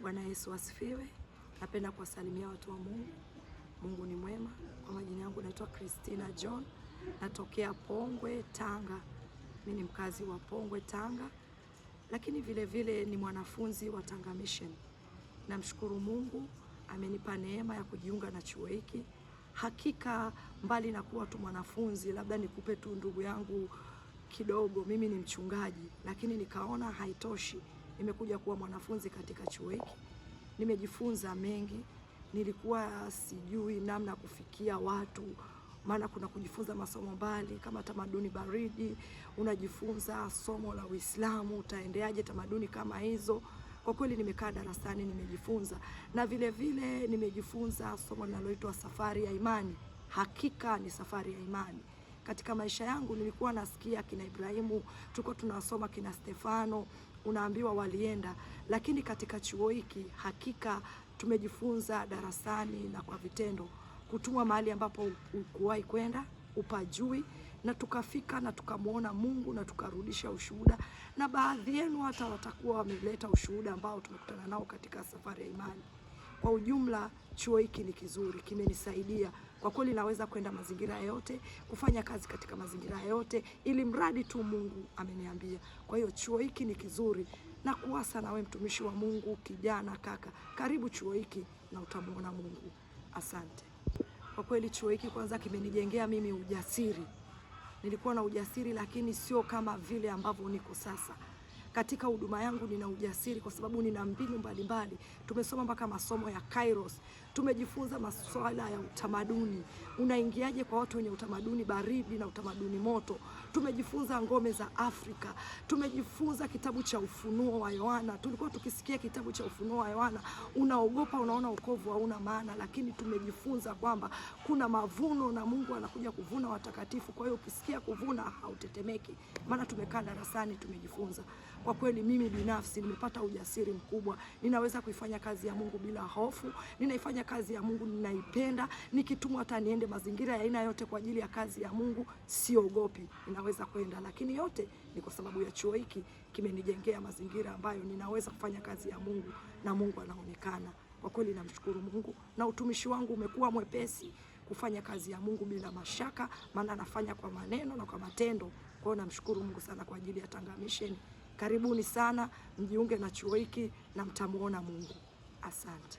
Bwana Yesu asifiwe. Napenda kuwasalimia watu wa Mungu. Mungu ni mwema. Kwa majina yangu naitwa Christina John. Natokea Pongwe, Tanga. Mimi ni mkazi wa Pongwe, Tanga. Lakini vile vile ni mwanafunzi wa Tanga Mission. Namshukuru Mungu amenipa neema ya kujiunga na chuo hiki. Hakika mbali na kuwa tu mwanafunzi, labda nikupe tu ndugu yangu kidogo, mimi ni mchungaji, lakini nikaona haitoshi. Nimekuja kuwa mwanafunzi katika chuo hiki. Nimejifunza mengi. Nilikuwa sijui namna kufikia watu, maana kuna kujifunza masomo mbali kama tamaduni baridi, unajifunza somo la Uislamu, utaendeaje tamaduni kama hizo. Kwa kweli nimekaa darasani nimejifunza, na vile vile nimejifunza somo linaloitwa safari ya imani. Hakika ni safari ya imani. Katika maisha yangu nilikuwa nasikia kina Ibrahimu, tulikuwa tunasoma kina Stefano, unaambiwa walienda, lakini katika chuo hiki hakika tumejifunza darasani na kwa vitendo, kutumwa mahali ambapo ukuwahi kwenda, upajui, na tukafika na tukamuona Mungu na tukarudisha ushuhuda, na baadhi yenu hata watakuwa wameleta ushuhuda ambao tumekutana nao katika safari ya imani. Kwa ujumla chuo hiki ni kizuri, kimenisaidia. Kwa kweli naweza kwenda mazingira yote, kufanya kazi katika mazingira yote, ili mradi tu Mungu ameniambia. Kwa hiyo chuo hiki ni kizuri, na kuasa na wewe mtumishi wa Mungu, kijana, kaka, karibu chuo hiki na utamuona Mungu. Asante. Kwa kweli chuo hiki kwanza kimenijengea mimi ujasiri. Nilikuwa na ujasiri lakini sio kama vile ambavyo niko sasa. Katika huduma yangu nina ujasiri kwa sababu nina mbinu mbalimbali. Tumesoma mpaka masomo ya Kairos. Tumejifunza masuala ya utamaduni. Unaingiaje kwa watu wenye utamaduni baridi na utamaduni moto. Tumejifunza ngome za Afrika. Tumejifunza kitabu cha Ufunuo wa Yohana. Tulikuwa tukisikia kitabu cha Ufunuo wa Yohana, unaogopa, unaona wokovu hauna maana, lakini tumejifunza kwamba kuna mavuno na Mungu anakuja kuvuna watakatifu. Kwa hiyo ukisikia kuvuna hautetemeki, maana tumekaa darasani tumejifunza. Kwa kweli mimi binafsi nimepata ujasiri mkubwa. Ninaweza kuifanya kazi ya Mungu bila hofu. Ninaifanya kazi ya Mungu, ninaipenda. Nikitumwa hata niende mazingira ya aina yote kwa ajili ya kazi ya Mungu, siogopi. Ninaweza kwenda, lakini yote ni kwa sababu ya chuo hiki kimenijengea mazingira ambayo ninaweza kufanya kazi ya Mungu na Mungu anaonekana. Kwa kweli namshukuru Mungu, na utumishi wangu umekuwa mwepesi kufanya kazi ya Mungu bila mashaka, maana nafanya kwa maneno na kwa matendo. Kwa hiyo namshukuru Mungu sana kwa ajili ya Tanga Mission. Karibuni sana, mjiunge na chuo hiki na mtamuona Mungu. Asante.